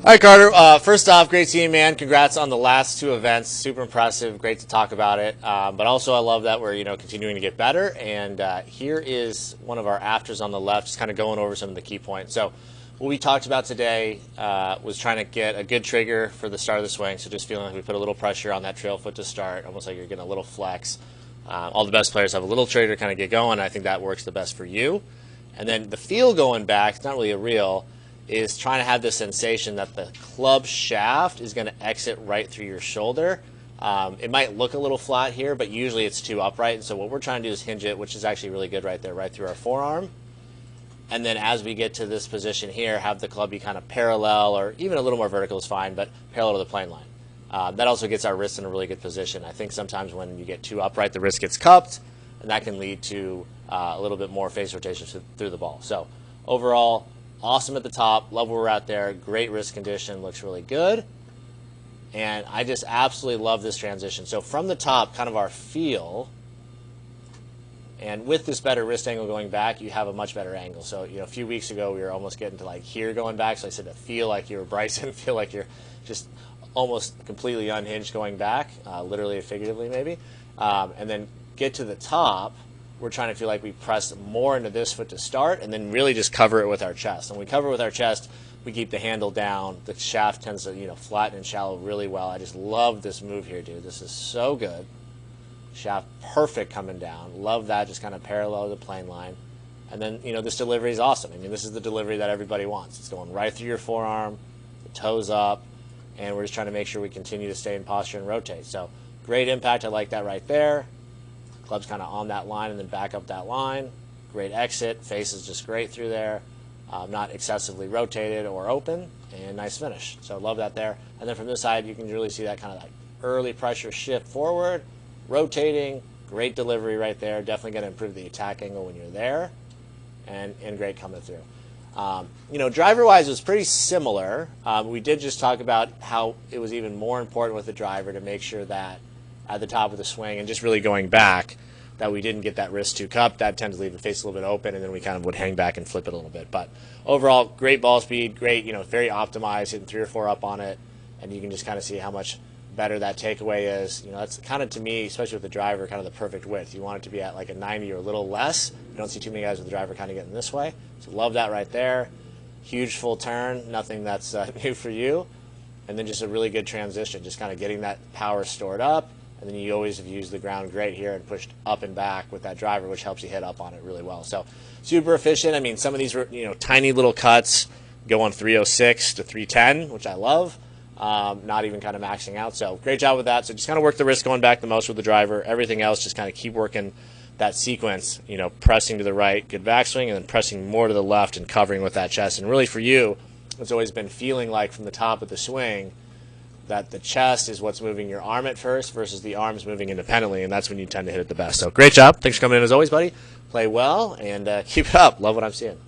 All right, Carter. First off, great seeing you, man. Congrats on the last two events. Super impressive. Great to talk about it. But also, I love that we're continuing to get better. And here is one of our afters on the left, just kind of going over some of the key points. So, what we talked about today was trying to get a good trigger for the start of the swing. So, just feeling like we put a little pressure on that trail foot to start, almost like you're getting a little flex. All the best players have a little trigger to kind of get going. I think that works the best for you. And then the feel going back, it's not really a reel, is trying to have the sensation that the club shaft is going to exit right through your shoulder. It might look a little flat here, but usually it's too upright. And so what we're trying to do is hinge it, which is actually really good right there, right through our forearm. And then as we get to this position here, have the club be kind of parallel, or even a little more vertical is fine, but parallel to the plane line. That also gets our wrist in a really good position. I think sometimes when you get too upright, the wrist gets cupped, and that can lead to a little bit more face rotation through the ball. So overall, awesome at the top. Love where we're at there. Great wrist condition. Looks really good. And I just absolutely love this transition. So from the top, kind of our feel, and with this better wrist angle going back, you have a much better angle. So, a few weeks ago, we were almost getting to like here going back. So I said to feel like you're Bryson, feel like you're just almost completely unhinged going back, literally and figuratively maybe. And then get to the top, we're trying to feel like we press more into this foot to start and then really just cover it with our chest. And when we cover it with our chest, we keep the handle down. The shaft tends to, flatten and shallow really well. I just love this move here, dude. This is so good. Shaft perfect coming down. Love that, just kind of parallel to the plane line. And then, this delivery is awesome. I mean, this is the delivery that everybody wants. It's going right through your forearm, the toes up, and we're just trying to make sure we continue to stay in posture and rotate. So great impact. I like that right there. Club's kind of on that line and then back up that line. Great exit. Face is just great through there. Not excessively rotated or open. And nice finish. So love that there. And then from this side, you can really see that kind of like early pressure shift forward. Rotating. Great delivery right there. Definitely going to improve the attack angle when you're there. And great coming through. Driver-wise, it was pretty similar. We did just talk about how it was even more important with the driver to make sure that at the top of the swing and just really going back that we didn't get that wrist too cupped. That tends to leave the face a little bit open, and then we kind of would hang back and flip it a little bit. But overall, great ball speed, great, very optimized, hitting 3 or 4 up on it, and you can just kind of see how much better that takeaway is. That's kind of, to me, especially with the driver, kind of the perfect width. You want it to be at like a 90 or a little less. You don't see too many guys with the driver kind of getting this way. So love that right there. Huge full turn, nothing that's new for you. And then just a really good transition, just kind of getting that power stored up. And then you always have used the ground great here and pushed up and back with that driver, which helps you hit up on it really well. So super efficient. I mean, some of these were, tiny little cuts going 306 to 310, which I love. Not even kind of maxing out. So great job with that. So just kind of work the wrist going back the most with the driver. Everything else, just kind of keep working that sequence, pressing to the right, good backswing, and then pressing more to the left and covering with that chest. And really for you, it's always been feeling like from the top of the swing that the chest is what's moving your arm at first versus the arms moving independently, and that's when you tend to hit it the best. So great job. Thanks for coming in as always, buddy. Play well, and keep it up. Love what I'm seeing.